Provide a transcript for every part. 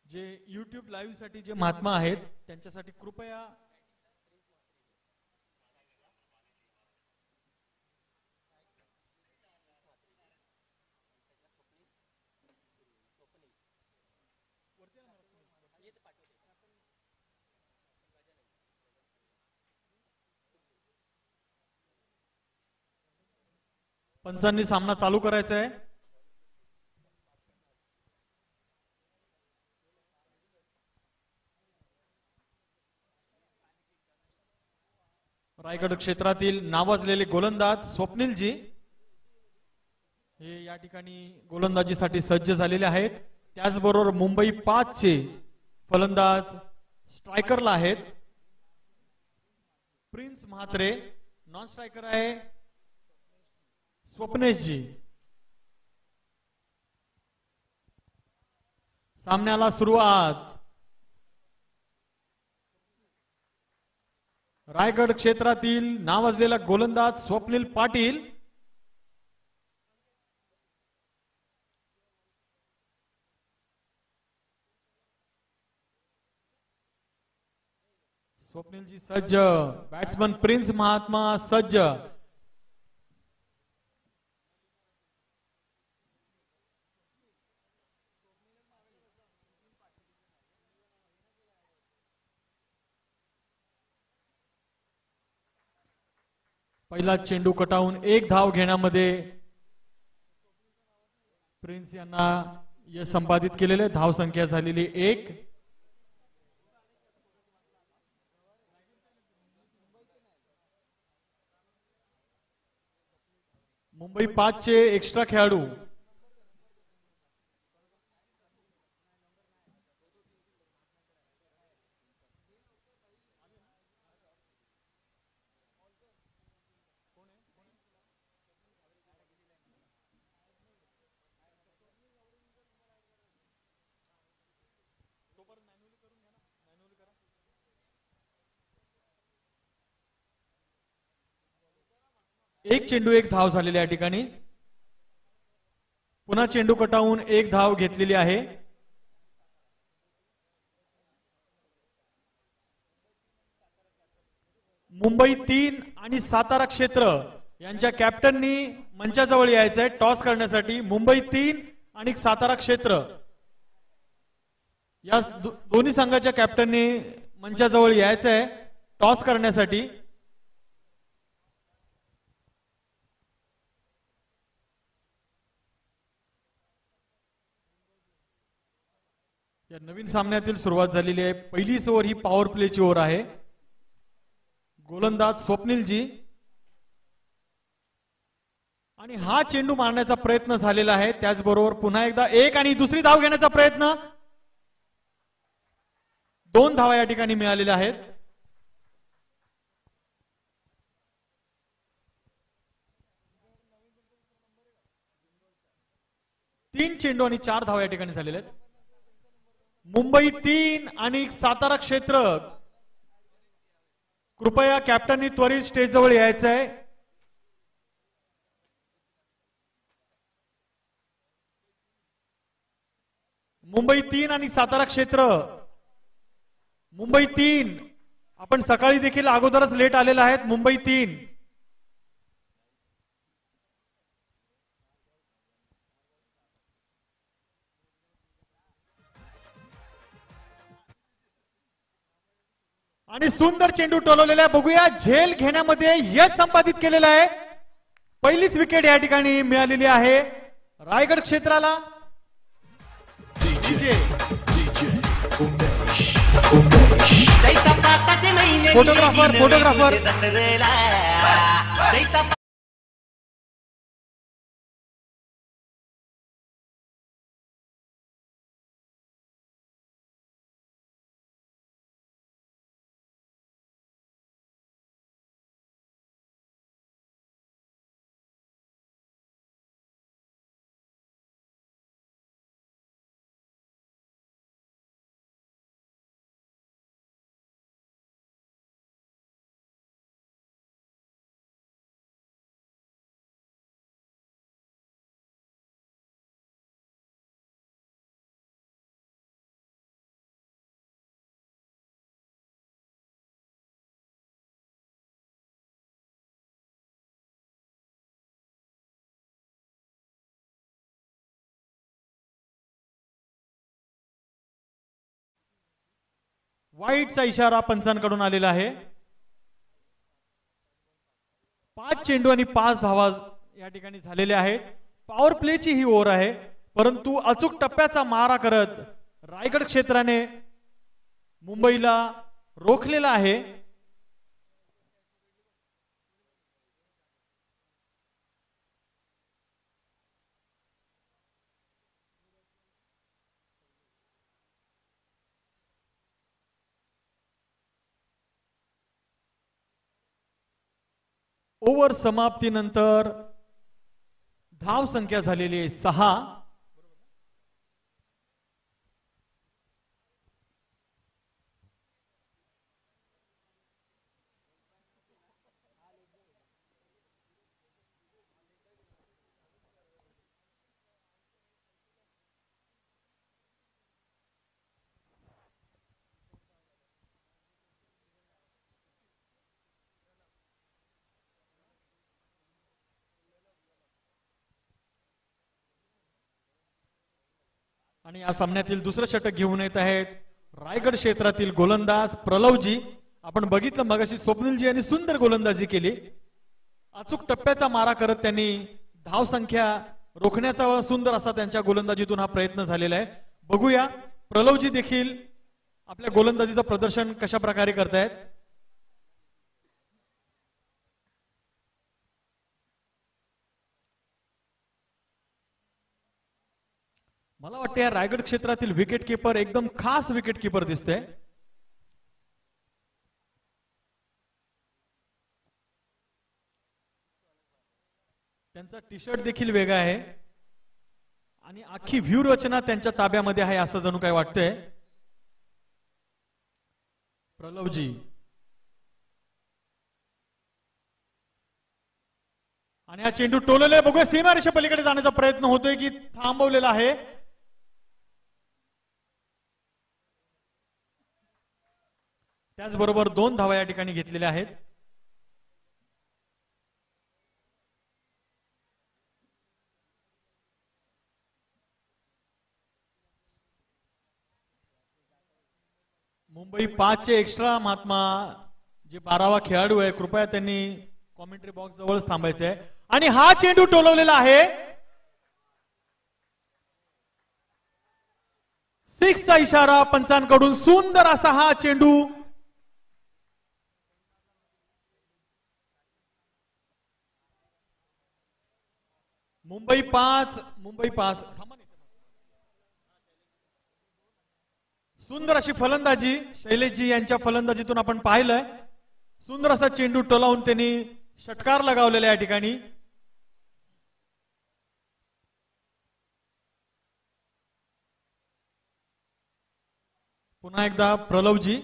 जे YouTube live साठी जे महात्मा आहेत त्यांच्यासाठी कृपया पंचांनी सामना चालू करायचा आहे। रायगड क्षेत्रातील नावाजलेले गोलंदाज स्वप्नीलजी हे या ठिकाणी गोलंदाजीसाठी सज्ज झालेले आहेत। त्याचबरोबर मुंबई 5 चे फलंदाज स्ट्रायकरला आहेत। प्रिन्स म्हात्रे नॉन स्ट्रायकर आहे स्वप्नेशजी। सामन्याला सुरुवात। रायगड क्षेत्रातील नावाजलेला गोलंदाज स्वप्नील पाटील स्वप्नीलजी सज्ज। बॅट्समन प्रिन्स महात्मा सज्ज। पहिला चेंडू कटावून एक धाव घेण्यामध्ये प्रिन्स यांना यश संपादित केलेले। धाव संख्या झालेली 1। मुंबई 5 चे एक्स्ट्रा खेळाडू एक चेंडू एक धाव झालेली या ठिकाणी। पुन्हा चेंडू कटावून एक धाव घेतलेली आहे। मुंबई 3 आणि सातारा क्षेत्र यांच्या कॅप्टननी मंचाजवळ यायचंय टॉस करण्यासाठी। मुंबई 3 आणि सातारा क्षेत्र या दोन्ही संघाच्या कॅप्टननी मंचाजवळ यायचंय टॉस करण्यासाठी। या नवीन सामन्यातील सुरुवात झालेली आहे। पहिलीच ओव्हर ही पॉवर प्लेची ओव्हर आहे। गोलंदाज स्वप्नीलजी आणि हा चेंडू मारण्याचा प्रयत्न झालेला आहे। त्याचबरोबर पुन्हा एकदा एक आणि दुसरी धाव घेण्याचा प्रयत्न। 2 धावा या ठिकाणी मिळालेल्या आहेत। तीन चेंडू आणि 4 धावा या ठिकाणी झालेल्या आहेत। मुंबई 3 आणि सातारा क्षेत्र कृपया कॅप्टननी त्वरित स्टेज जवळ यायचं आहे। मुंबई 3 आणि सातारा क्षेत्र। मुंबई 3 आपण सकाळी देखील अगोदरच लेट आलेला आहेत। मुंबई 3 आणि सुंदर चेंडू टोलवलेला आहे। बघूया झेल घेण्यामध्ये यश संपादित केलेला आहे। पहिलीच विकेट या ठिकाणी मिळालेली आहे रायगड क्षेत्राला। फोटोग्राफर वाईटचा इशारा पंचांकडून आलेला आहे. 5 चेंडू आणि 5 धावा या ठिकाणी झालेल्या आहेत. पॉवर प्लेची ही ओव्हर आहे, परंतु अचूक टप्प्याचा मारा करत रायगड क्षेत्राने मुंबईला रोखलेला आहे. ओव्हर समाप्तीनंतर धाव संख्या झालेली आहे 6. आणि या सामन्यातील दुसरं षटक घेऊन येत आहेत रायगड क्षेत्रातील गोलंदाज प्रलवजी. आपण बघितलं मगाशी स्वप्नीलजी यांनी सुंदर गोलंदाजी केली. अचूक टप्प्याचा मारा करत त्यांनी धाव संख्या रोखण्याचा सुंदर असा त्यांच्या गोलंदाजीतून हा प्रयत्न झालेला आहे. बघूया प्रलवजी देखील आपल्या गोलंदाजीचं प्रदर्शन कशा प्रकारे करतायत. मला वाटतं या रायगड क्षेत्रातील विकेट किपर एकदम खास विकेट किपर दिसते. त्यांचा टी शर्ट देखील वेगळा आहे आणि अख्खी व्ह्यू रचना त्यांच्या ताब्यामध्ये आहे असं जणू काय वाटतंय. प्रलवजी आणि हा चेंडू टोलले. बघूया सीमारेषा पलीकडे जाण्याचा प्रयत्न होतोय की थांबवलेला आहे. त्याचबरोबर 2 धावा या ठिकाणी घेतलेल्या आहेत. मुंबई 5 चे एक्स्ट्रा महात्मा जे 12वा खेळाडू आहे कृपया त्यांनी कॉमेंट्री बॉक्स जवळच थांबायचं आहे. आणि हा चेंडू टोलवलेला आहे. 6 चा इशारा पंचांकडून. सुंदर असा हा चेंडू मुंबई 5 सुंदर अशी फलंदाजी शैलेशजी यांच्या फलंदाजीतून आपण पाहिलंय. सुंदर असा चेंडू टोलावून त्यांनी षटकार लगावलेला या ठिकाणी. पुन्हा एकदा प्रलवजी.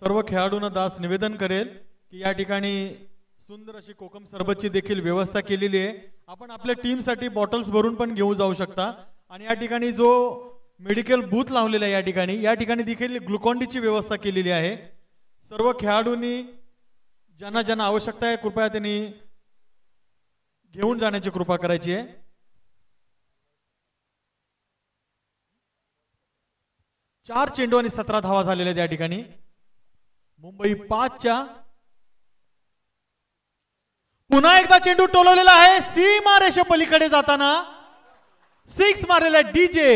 सर्व खेळाडूंना दास निवेदन करेल की या ठिकाणी सुंदर अशी कोकम सरबतची देखील व्यवस्था केलेली आहे. आपण आपल्या टीम साठी बॉटल्स भरून पण घेऊन जाऊ शकता. आणि या ठिकाणी जो मेडिकल बूथ लावलेला आहे या ठिकाणी देखील ग्लुकॉन डी ची व्यवस्था केलेली आहे. सर्व खेळाडूंनी ज्यांना ज्यांना आवश्यकता आहे कृपया त्यांनी घेऊन जाण्याची कृपा करायची आहे. चार चेंडू आणि 17 धावा झालेल्या आहेत या ठिकाणी. मुंबई 5च्या पुन्हा एकदा चेंडू टोलवलेला आहे सीमा रेषे पलीकडे जाताना 6 मारलेला डीजे.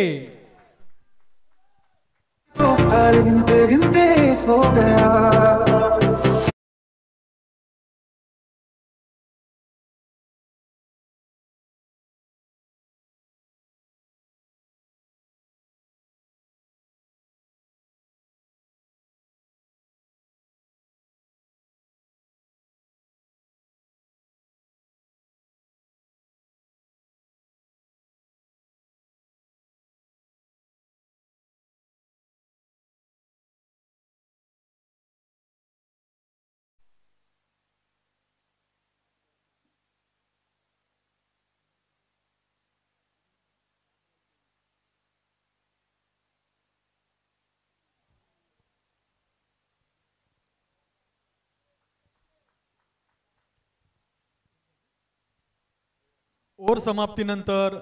ओव्हर समाप्तीनंतर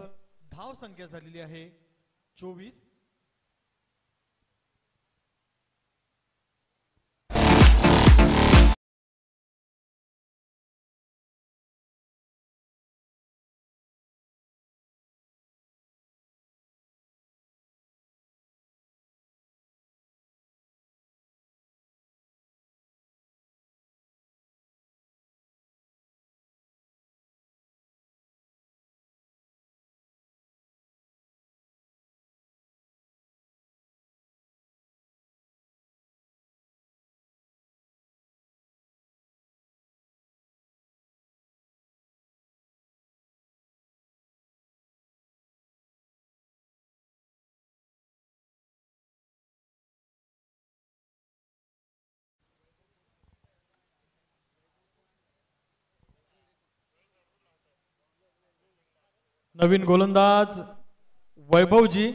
धाव संख्या झालेली आहे 24. नवीन गोलंदाज वैभवजी.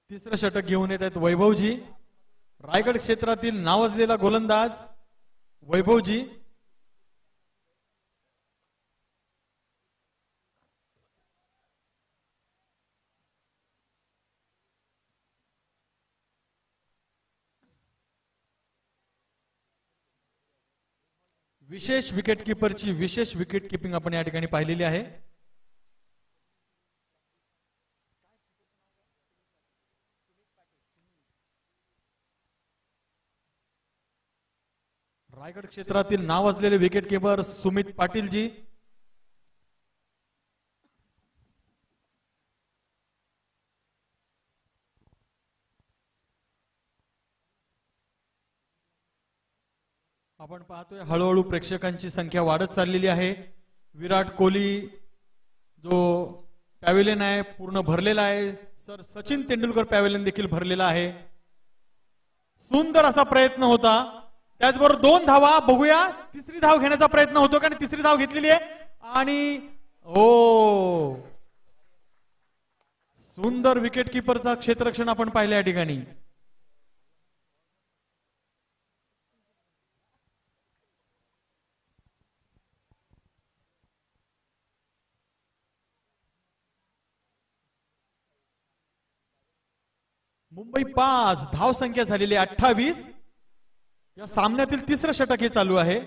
तिसरं षटक घेऊन येत आहेत वैभवजी. रायगड क्षेत्रातील नावाजलेला गोलंदाज वैभवजी. विशेष विकेट कीपरची विशेष विकेट किपिंग आपण या ठिकाणी पाहिलेली आहे. रायगड क्षेत्रातील नाव असलेले विकेट कीपर सुमित पाटीलजी. आपण पाहतोय हळूहळू प्रेक्षकांची संख्या वाढत चाललेली आहे. विराट कोहली जो पॅव्हेलियन आहे पूर्ण भरलेला आहे. सर सचिन तेंडुलकर पॅव्हेलियन देखील भरलेला आहे. सुंदर असा प्रयत्न होता. त्याचबरोबर 2 धावा. बघूया तिसरी धाव घेण्याचा प्रयत्न होतो का. तिसरी धाव घेतलेली आहे आणि सुंदर विकेट कीपरचा क्षेत्ररक्षण आपण पाहिलं या ठिकाणी. मुंबई 5 धाव संख्या झालेली 28. या सामन्यातील तिसरं षटक हे चालू आहे.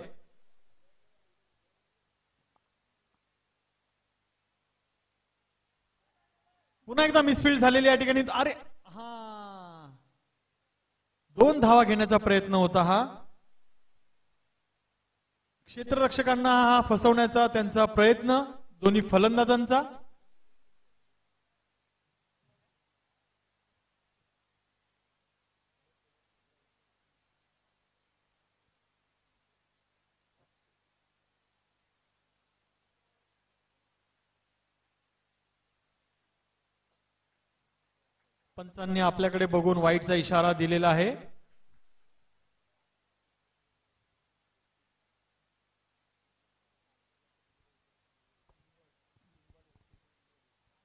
पुन्हा एकदा मिसफील्ड झालेली या ठिकाणी. अरे हा 2 धावा घेण्याचा प्रयत्न होता. हा क्षेत्ररक्षकांना हा फसवण्याचा त्यांचा प्रयत्न दोन्ही फलंदाजांचा. पंचांनी आपल्याकडे बघून वाईटचा इशारा दिलेला आहे.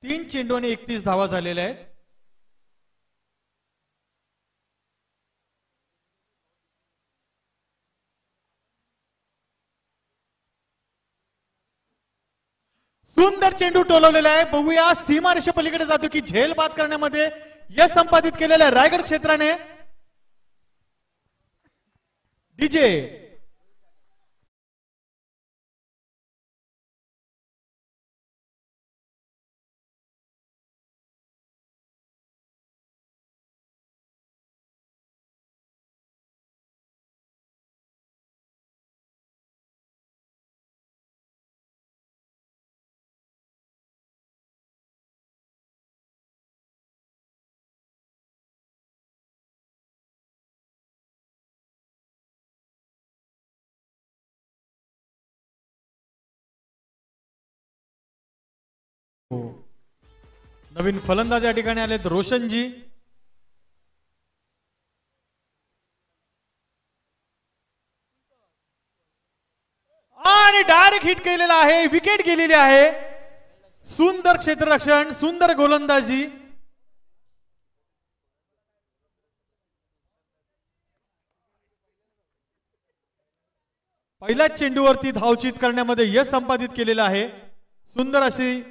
तीन चेंडू आणि 31 धावा झालेल्या आहेत. सुंदर चेंडू टोलवलेला आहे. बघूया सीमारेषे पलीकडे जातो की झेल बाद करण्यामध्ये यश संपादित केलेलं आहे रायगड क्षेत्राने. डीजे नवीन फलंदाज या ठिकाणी आलेत रोशनजी. आणि डायरेक्ट हिट केलेला आहे. विकेट गेलेली आहे. सुंदर क्षेत्ररक्षण, सुंदर गोलंदाजी. पहिल्याच चेंडूवरती धावचित करण्यामध्ये यश संपादित केलेलं आहे. सुंदर अशी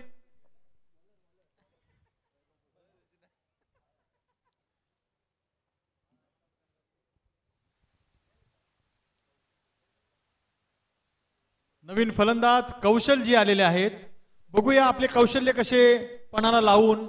नवीन फलंदाज कौशलजी आलेले आहेत. बघूया आपले कौशल्य कसे पणाला लावून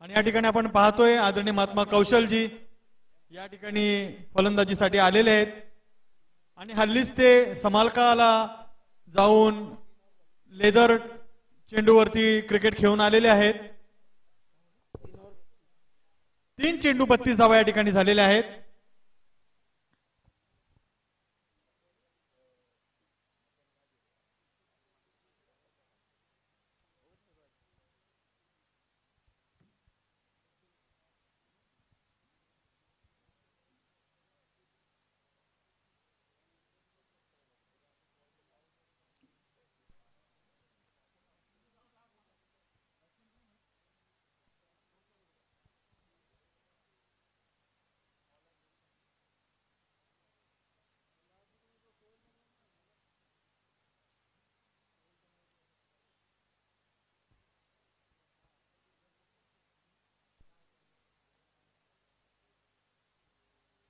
आणि या ठिकाणी आपण पाहतोय आदरणीय महात्मा कौशलजी या ठिकाणी फलंदाजीसाठी आलेले आहेत. आणि हल्लीच ते समालकाला जाऊन लेदर चेंडूवरती क्रिकेट खेळून आलेले आहेत. 3 चेंडू 32 धावा या ठिकाणी झालेल्या आहेत.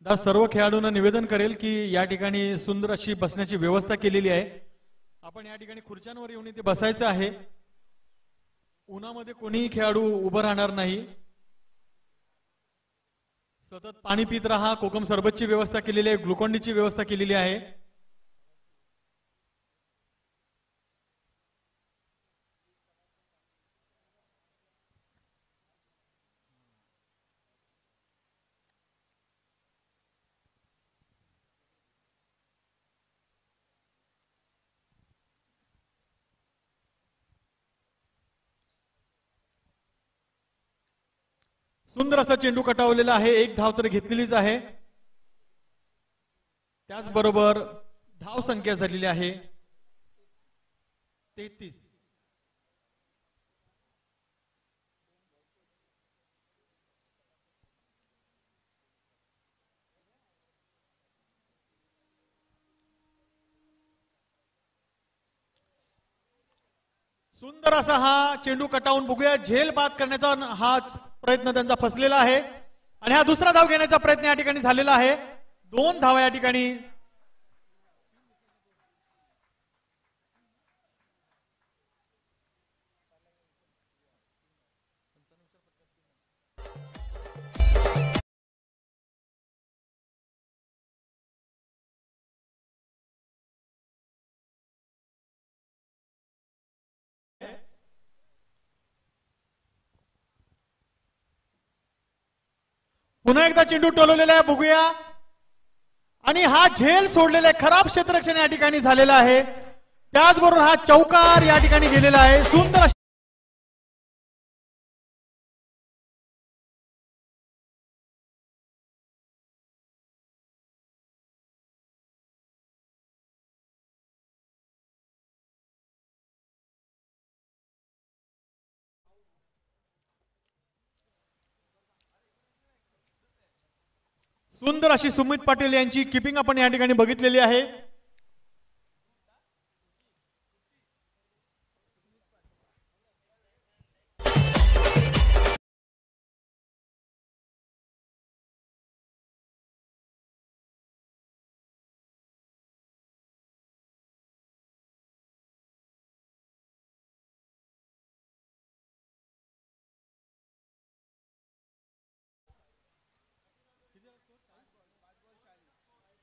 सर्व खेळाडूंना निवेदन करेल की या ठिकाणी सुंदर अशी बसण्याची व्यवस्था केलेली आहे. आपण या ठिकाणी खुर्च्यांवर येऊन इथे बसायचं आहे. उन्हामध्ये कोणीही खेळाडू उभं राहणार नाही. सतत पाणी पित राहा. कोकम सरबतची व्यवस्था केलेली आहे. ग्लुकॉनडीची व्यवस्था केलेली आहे. सुंदर असा चेंडू कटावलेला आहे. 1 धाव तर घेतलेलीच आहे. त्याचबरोबर धाव संख्या झालेली आहे 33. सुंदर असा हा चेंडू कटावून बघूया. झेल बाद करण्याचा हा प्रयत्न त्यांचा फसलेला आहे. आणि हा दुसरा धाव घेण्याचा प्रयत्न या ठिकाणी झालेला आहे. 2 धावा या ठिकाणी पुन्हा एकदा चेंडू टोलवलेला आहे, बघूया. आणि हा झेल सोडलेला खराब क्षेत्ररक्षण या ठिकाणी झालेला आहे. त्याचबरोबर हा चौकार या ठिकाणी गेलेला आहे. सुंदर सुंदर अशी सुमित पाटील यांची किपिंग आपण या ठिकाणी बघितलेली आहे.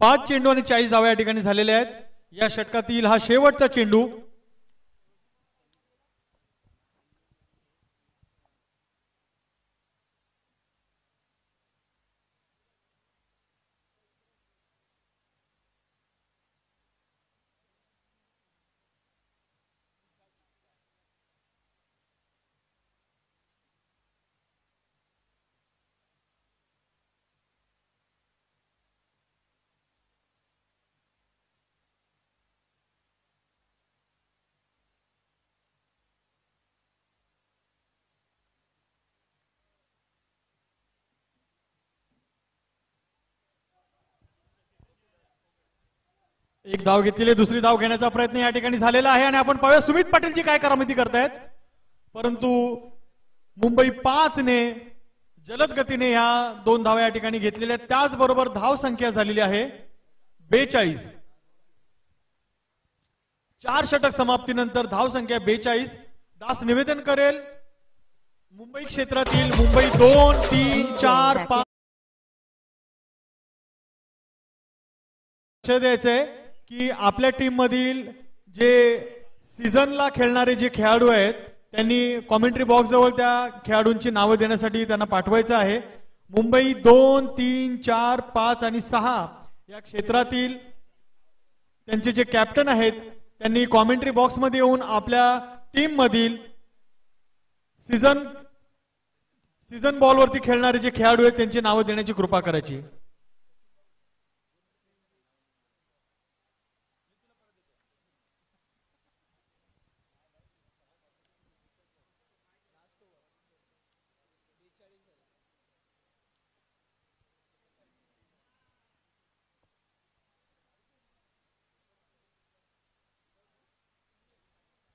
पाच चेंडू आणि 40 धावा या ठिकाणी झालेल्या आहेत. या षटकातील हा शेवटचा चेंडू. एक धाव घेतलेली, दुसरी धाव घेण्याचा प्रयत्न या ठिकाणी झालेला आहे. आणि आपण पाहूया सुमित पाटीलजी काय करामती करतायत. परंतु मुंबई 5 ने जलद गतीने ह्या 2 धावा या ठिकाणी घेतलेल्या. त्याचबरोबर धाव संख्या झालेली आहे 42. 4 षटक समाप्तीनंतर धाव संख्या 42. दास निवेदन करेल मुंबई क्षेत्रातील मुंबई 2, 3, 4, 5 द्यायचंय की आपल्या टीम मधील जे सीझनला खेळणारे जे खेळाडू आहेत त्यांनी कॉमेंट्री बॉक्स जवळ त्या खेळाडूंची नावं देण्यासाठी त्यांना पाठवायचं आहे. मुंबई 2, 3, 4, 5 आणि 6 या क्षेत्रातील त्यांचे जे कॅप्टन आहेत त्यांनी कॉमेंट्री बॉक्स मध्ये येऊन आपल्या टीम मधील सीझन बॉल वरती खेळणारे जे खेळाडू आहेत त्यांची नावं देण्याची कृपा करायची.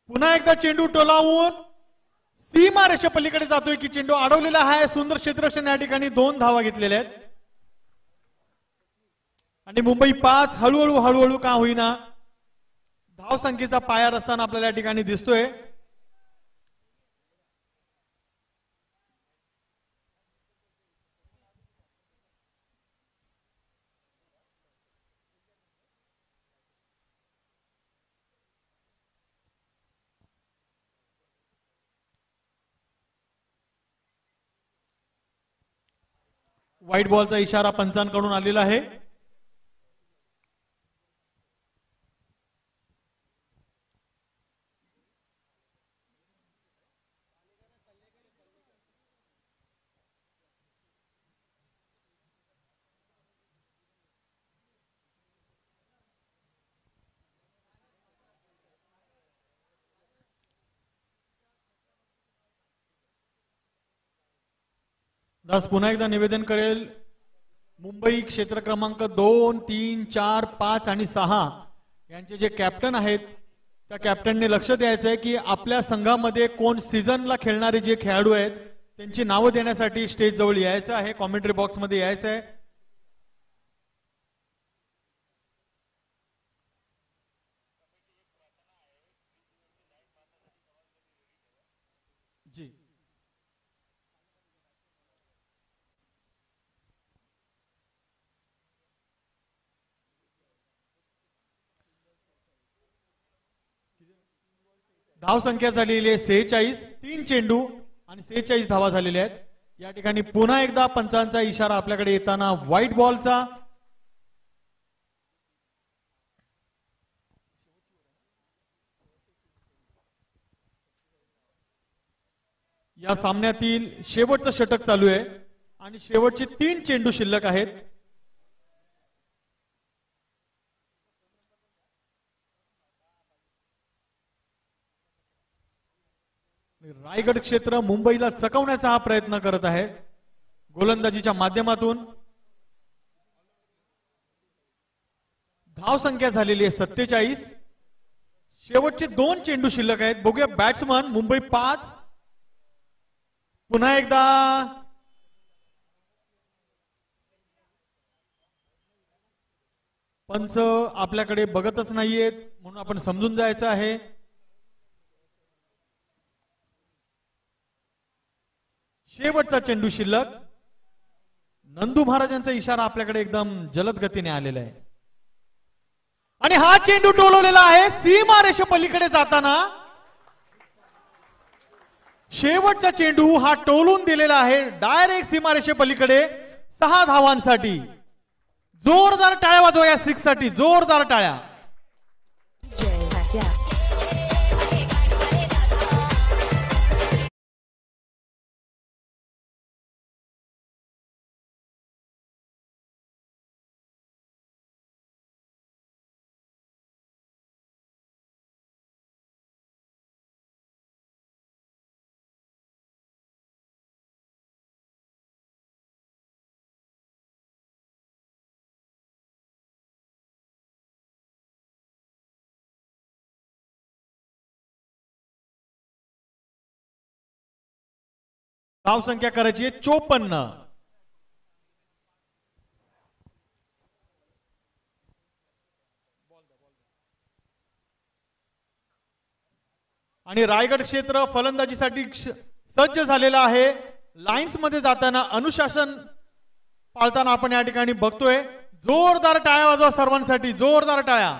पुन्हा एकदा चेंडू टोलावून सीमा रेषे पलीकडे जातोय की चेंडू अडवलेला आहे. सुंदर क्षेत्ररक्षण या ठिकाणी 2 धावा घेतलेल्या आहेत. आणि मुंबई 5 हळूहळू का होईना धाव संख्येचा पाया रचताना आपल्याला या ठिकाणी दिसतोय. व्हाईट बॉलचा इशारा पंचांकडून आलेला आहे. दास पुन्हा एकदा निवेदन करेल मुंबई क्षेत्र क्रमांक 2, 3, 4, 5 आणि 6 यांचे जे कॅप्टन आहेत त्या कॅप्टनने लक्ष द्यायचं आहे की आपल्या संघामध्ये कोण सीझनला खेळणारे जे खेळाडू आहेत त्यांची नावं देण्यासाठी स्टेज जवळ यायचं आहे, कॉमेंट्री बॉक्स मध्ये यायचं आहे. जी धाव संख्या झालेली आहे 46. 3 चेंडू आणि 46 धावा झालेल्या आहेत. या ठिकाणी पुन्हा एकदा पंचांचा इशारा आपल्याकडे येताना व्हाईट बॉलचा. या सामन्यातील शेवटचं षटक चालू आहे आणि शेवटचे 3 चेंडू शिल्लक आहेत. रायगड क्षेत्र मुंबईला चकवण्याचा हा प्रयत्न करत आहे गोलंदाजीच्या माध्यमातून. धाव संख्या झालेली आहे 47. शेवटचे 2 चेंडू शिल्लक आहेत. बघूया बॅट्समन मुंबई 5. पुन्हा एकदा पंच आपल्याकडे बघतच नाहीयेत म्हणून आपण समजून जायचं आहे. शेवटचा चेंडू शिल्लक. नंदू महाराजांचा इशारा आपल्याकडे एकदम जलद गतीने आलेला आहे आणि हा चेंडू टोलवलेला आहे सीमा रेषे पलीकडे जाताना. शेवटचा चेंडू हा टोलून दिलेला आहे डायरेक्ट सीमा रेषे पलीकडे 6 धावांसाठी. जोरदार टाळ्या वाजवा या 6 साठी, जोरदार टाळ्या. धाव संख्या करायची आहे 54. आणि रायगड क्षेत्र फलंदाजीसाठी सज्ज झालेला आहे. लाईन्स मध्ये जाताना अनुशासन पाळताना आपण या ठिकाणी बघतोय. जोरदार टाळ्या वाजवा सर्वांसाठी, जोरदार टाळ्या.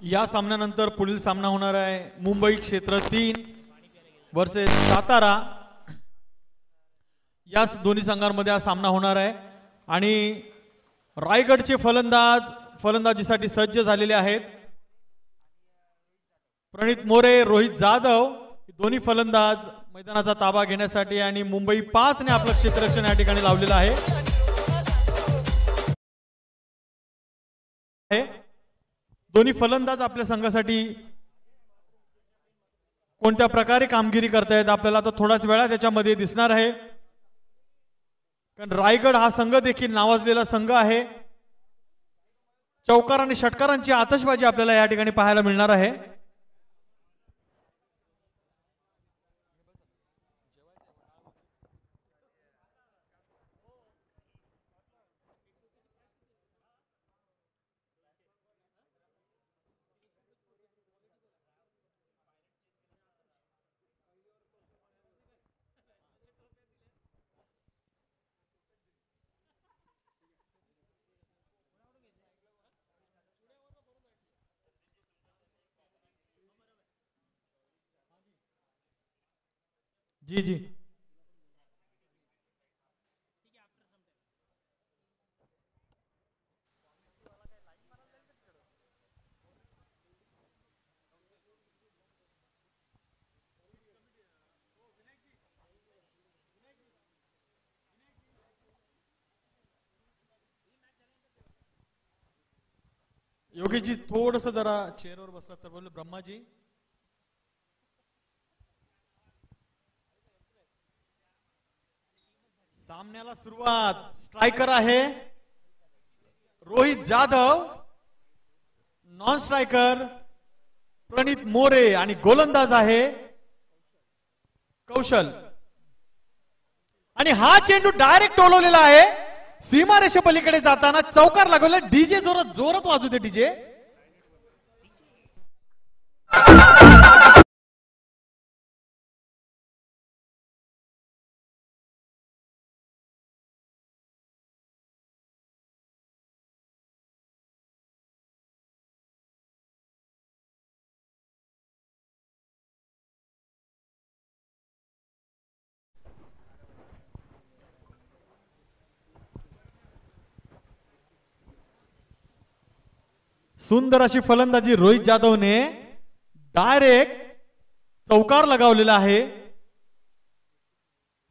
या सामन्यानंतर पुढील सामना होणार आहे मुंबई क्षेत्र 3 वर्सेस सातारा. या दोन्ही संघांमध्ये हा सामना होणार आहे आणि रायगडचे फलंदाज फलंदाजीसाठी सज्ज झालेले आहेत. प्रणित मोरे, रोहित जाधव दोन्ही फलंदाज मैदानाचा ताबा घेण्यासाठी आणि मुंबई 5 ने आपलं क्षेत्ररक्षण या ठिकाणी लावलेलं आहे. दोन्ही फलंदाज आपल्या संघासाठी कोणत्या प्रकारे कामगिरी करतायत आपल्याला आता थोडाच वेळा त्याच्यामध्ये दिसणार आहे. कारण रायगड हा संघ देखील नावाजलेला संघ आहे. चौकार आणि षटकारांची आतषबाजी आपल्याला या ठिकाणी पाहायला मिळणार आहे. जी जी योगीजी थोडस जरा चेअरवर बसला तर बोल. ब्रह्माजी सामन्याला सुरुवात. स्ट्रायकर आहे रोहित जाधव, नॉन स्ट्रायकर प्रणित मोरे आणि गोलंदाज आहे कौशल. आणि हा चेंडू डायरेक्ट टोलवलेला आहे सीमारेषे पलीकडे जाताना. चौकार लागवला. डीजे जोरात जोरात वाजू दे डीजे. सुंदर अशी फलंदाजी रोहित जाधवने डायरेक्ट चौकार लगावलेला आहे.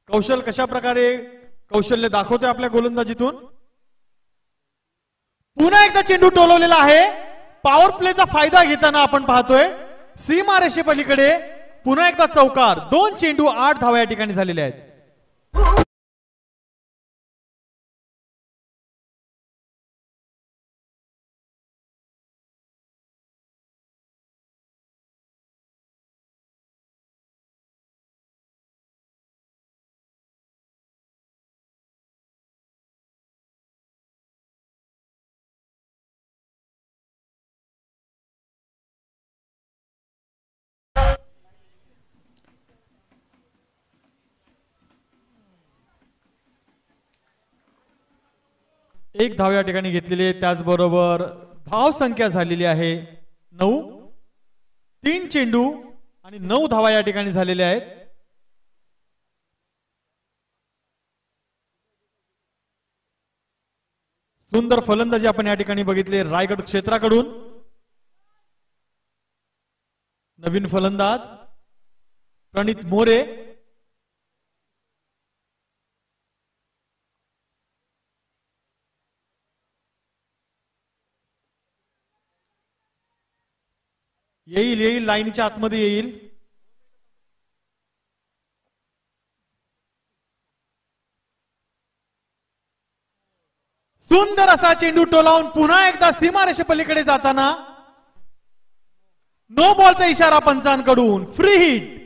कौशल कशा प्रकारे कौशल्य दाखवते आपल्या गोलंदाजीतून. पुन्हा एकदा चेंडू टोलवलेला आहे. पॉवर प्लेचा फायदा घेताना आपण पाहतोय सीमारेषे पलीकडे पुन्हा एकदा चौकार. 2 चेंडू 8 धावा या ठिकाणी झालेले आहेत. एक धाव या ठिकाणी घेतलेली आहे. त्याचबरोबर धाव संख्या झालेली आहे 9. 3 चेंडू आणि 9 धावा या ठिकाणी झालेल्या आहेत. सुंदर फलंदाजी आपण या ठिकाणी बघितले रायगड क्षेत्राकडून. नवीन फलंदाज प्रणित मोरे. येईल येईल लाईनीच्या आतमध्ये येईल. सुंदर असा चेंडू टोलावून पुन्हा एकदा सीमारेषे पलीकडे जाताना नो बॉलचा इशारा पंचांकडून. Free hit.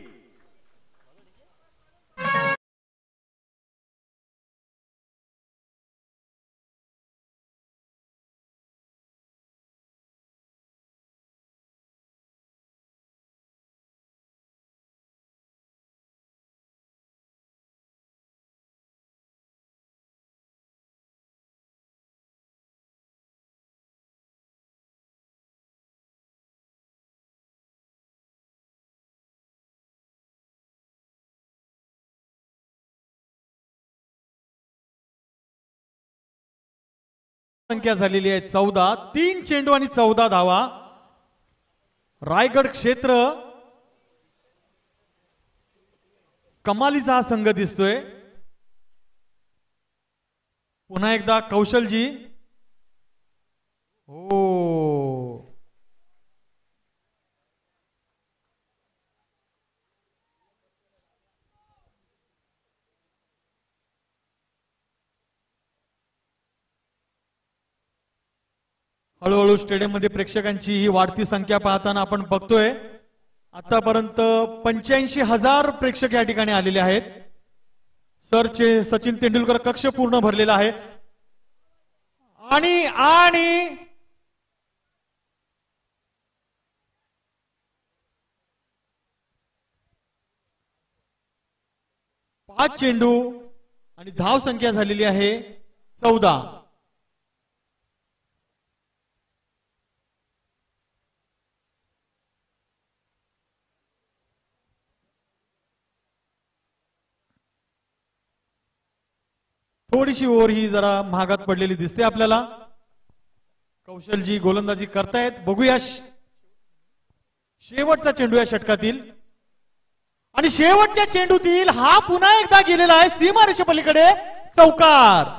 संख्या झालेली आहे 14. 3 चेंडू आणि 14 धावा. रायगड क्षेत्र कमालीचा हा संघ दिसतोय. पुन्हा एकदा कौशलजी. हो हळूहळू स्टेडियम मध्ये प्रेक्षकांची ही वाढती संख्या पाहताना आपण बघतोय आतापर्यंत 85,000 प्रेक्षक या ठिकाणी आलेले आहेत. सरचे सचिन तेंडुलकर कक्ष पूर्ण भरलेला आहे. आणि आणि 5 चेंडू आणि धाव संख्या झालेली आहे 14. थोडीशी ओव्हर ही जरा महागात पडलेली दिसते आपल्याला. कौशलजी गोलंदाजी करतायत. बघूया शेवटचा चेंडू या षटकातील. आणि शेवटच्या चेंडूतील हा पुन्हा एकदा गेलेला आहे सीमारेषे पलीकडे. चौकार.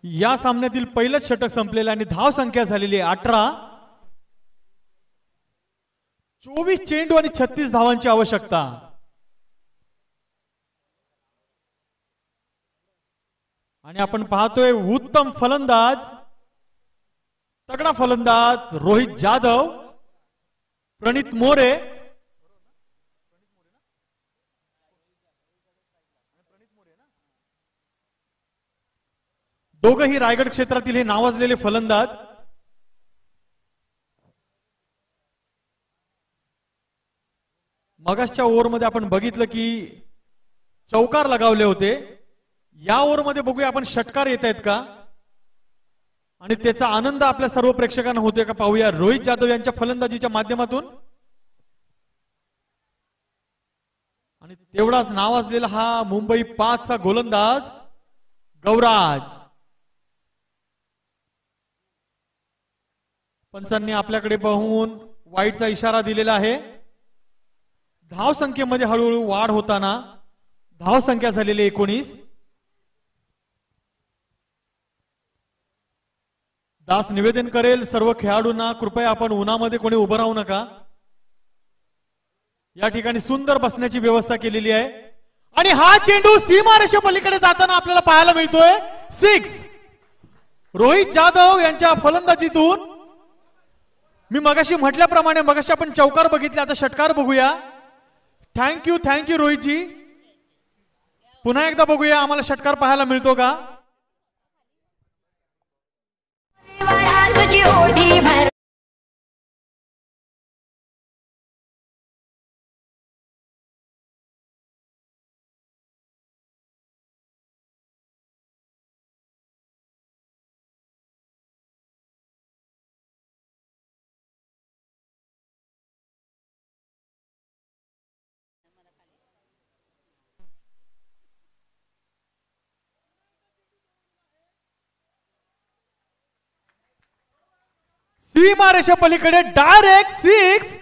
या सामन्यातील पहिलंच षटक संपलेलं आणि धाव संख्या झालेली आहे 18. 24 चेंडू आणि 36 धावांची आवश्यकता. आणि आपण पाहतोय उत्तम फलंदाज, तगडा फलंदाज रोहित जाधव, प्रणित मोरे. दोघही रायगड क्षेत्रातील हे नावाजलेले फलंदाज. मगासच्या ओव्हरमध्ये आपण बघितलं की चौकार लगावले होते. या ओव्हरमध्ये बघूया आपण षटकार येत आहेत का आणि त्याचा आनंद आपल्या सर्व प्रेक्षकांना होतोय का पाहूया रोहित जाधव यांच्या फलंदाजीच्या माध्यमातून. आणि तेवढाच नावाजलेला हा मुंबई 5चा गोलंदाज गौराज. पंचांनी आपल्याकडे पाहून वाईटचा इशारा दिलेला आहे. धाव संख्येमध्ये हळूहळू वाढ होताना धाव संख्या झालेली 19. दास निवेदन करेल सर्व खेळाडूंना, कृपया आपण उन्हामध्ये कोणी उभं राहू नका. या ठिकाणी सुंदर बसण्याची व्यवस्था केलेली आहे. आणि हा चेंडू सीमारेषे पलीकडे जाताना आपल्याला पाहायला मिळतोय 6. रोहित जाधव यांच्या फलंदाजीतून मी मगाशी म्हटल्याप्रमाणे मगाशी आपण चौकार बघितले, आता षटकार बघूया. थँक्यू रोहितजी. पुन्हा एकदा बघूया आम्हाला षटकार पाहायला मिळतो का. सीमारेषा पलीकडे डायरेक्ट 6.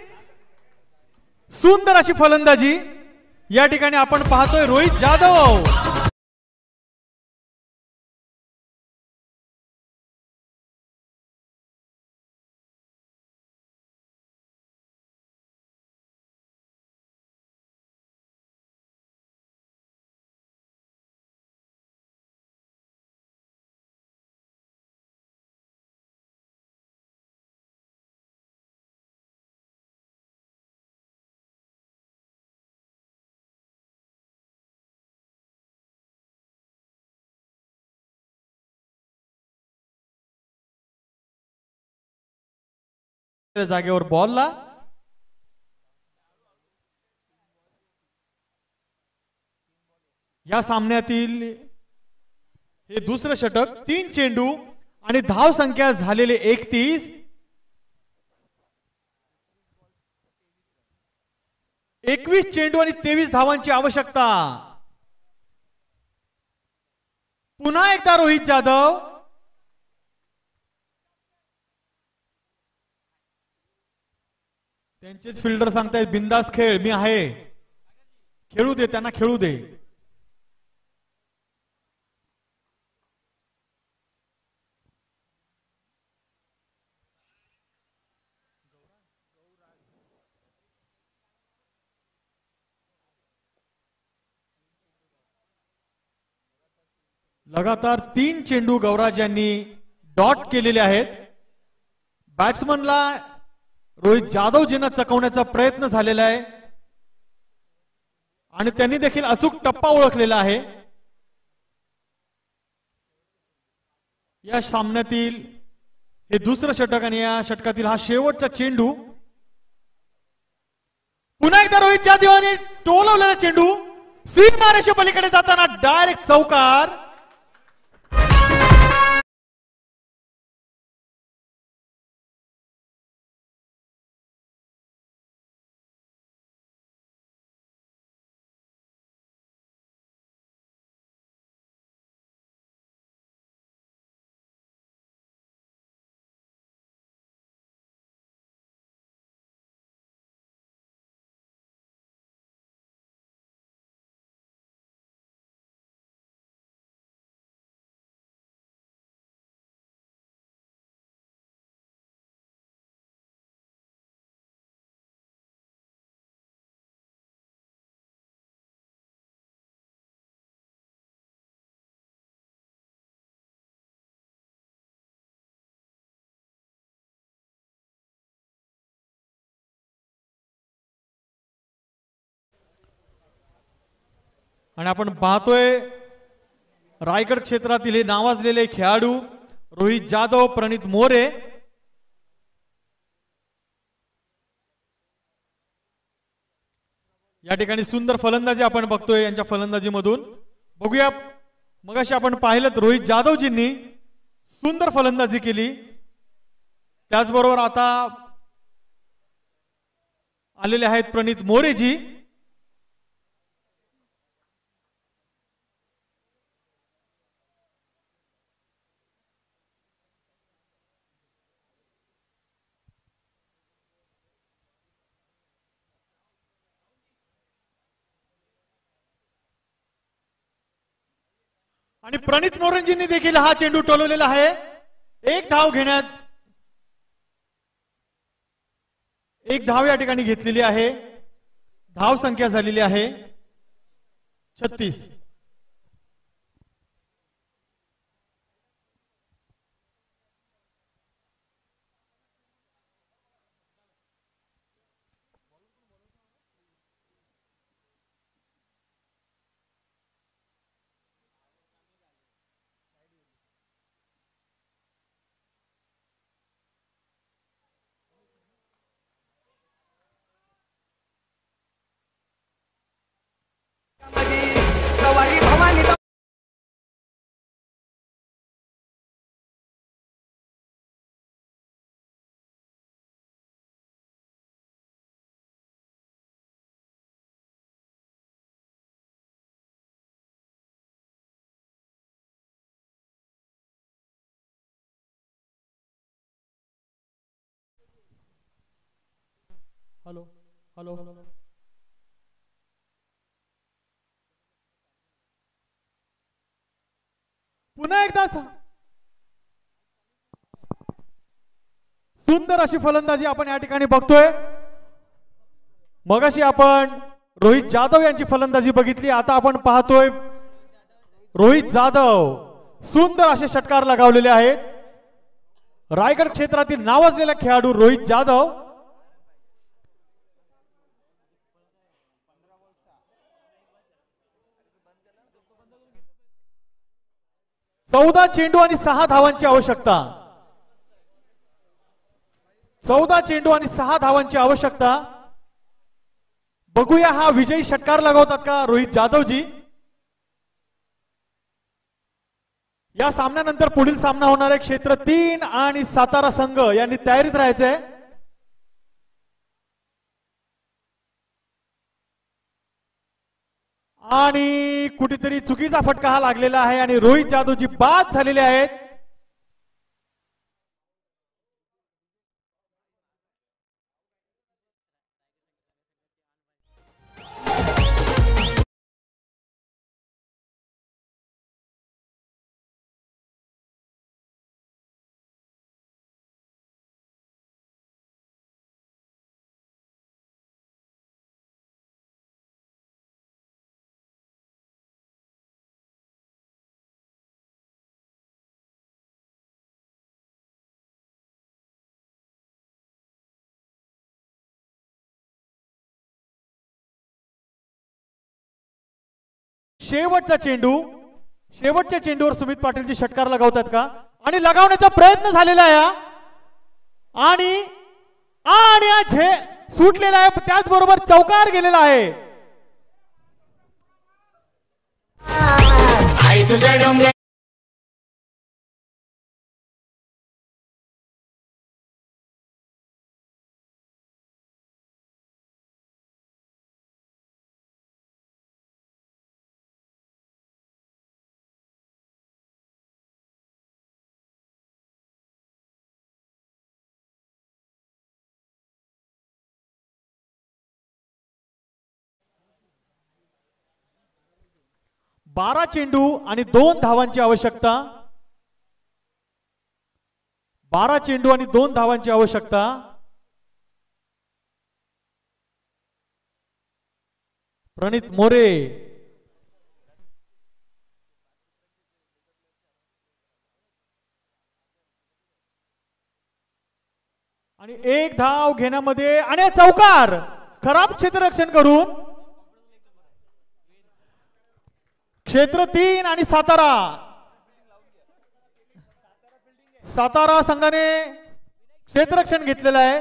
सुंदर अशी फलंदाजी या ठिकाणी आपण पाहतोय रोहित जाधव. जागेवर बॉलला या सामन्यातील हे दुसरं षटक. 3 चेंडू आणि धाव संख्या झालेले 31. 21 चेंडू आणि 23 धावांची आवश्यकता. पुन्हा एकदा रोहित जाधव. त्यांचेच फिल्डर सांगतायत बिंदास खेळ, मी आहे, खेळू दे त्यांना, खेळू दे. लगातार 3 चेंडू गौराज यांनी डॉट केलेले आहेत. बॅट्समनला रोहित जाधवजींना चकवण्याचा प्रयत्न झालेला आहे आणि त्यांनी देखील अचूक टप्पा ओळखलेला आहे. या सामन्यातील हे दुसरं षटक आणि या षटकातील हा शेवटचा चेंडू. पुन्हा एकदा रोहित जाधव यांनी टोलवलेला चेंडू सीमारेषे पलीकडे जाताना डायरेक्ट चौकार. आणि आपण पाहतोय रायगड क्षेत्रातील हे नावाजलेले खेळाडू रोहित जाधव, प्रणित मोरे या ठिकाणी सुंदर फलंदाजी आपण बघतोय यांच्या फलंदाजीमधून। बघूया मगाशी आपण पाहिलं रोहित जाधवजींनी सुंदर फलंदाजी केली, त्याचबरोबर आता आलेले आहेत प्रणित मोरेजी। आणि प्रणित मोरेजींनी देखील हा चेंडू टोलवलेला आहे। एक धाव या ठिकाणी घेतलेली आहे। धाव संख्या झालेली आहे 36। सवारी भवानी हॅलो हॅलो पुन्हा एकदा सुंदर अशी फलंदाजी आपण या ठिकाणी बघतोय। मगाशी आपण रोहित जाधव यांची फलंदाजी बघितली, आता आपण पाहतोय रोहित जाधव सुंदर असे षटकार लगावलेले आहेत। रायगड क्षेत्रातील नावाजलेला खेळाडू रोहित जाधव। चौदा चेंडू आणि 6 धावांची आवश्यकता। 14 चेंडू आणि 6 धावांची आवश्यकता। बघूया हा विजयी षटकार लगावतात का रोहित जाधवजी। या सामन्यानंतर पुढील सामना होणार आहे क्षेत्र 3 आणि सातारा संघ यांनी तयारीत राहायचंय। आणि कुठेतरी चुकीचा फटका हा लागलेला आहे आणि रोहित जाधवजी बाद झालेले आहेत। शेवटच्या चेंडूवर सुमित पाटीलजी षटकार लगावतात का आणि लगावण्याचा प्रयत्न झालेला आहे आणि सुटलेला आहे, त्याचबरोबर चौकार गेलेला आहे। बारा चेंडू आणि 2 धावांची आवश्यकता। 12 चेंडू आणि 2 धावांची आवश्यकता। प्रणित मोरे आणि 1 धाव घेण्यामध्ये आणि चौकार, खराब क्षेत्ररक्षण करून क्षेत्र 3 आणि सातारा संघाने क्षेत्ररक्षण घेतलेलं आहे.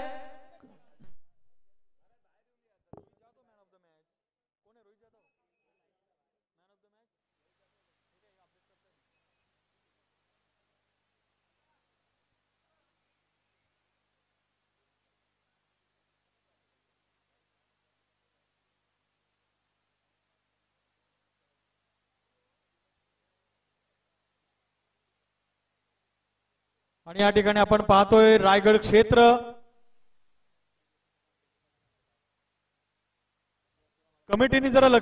आणि या ठिकाणी आपण पाहतोय रायगड क्षेत्र कमिटीने जरा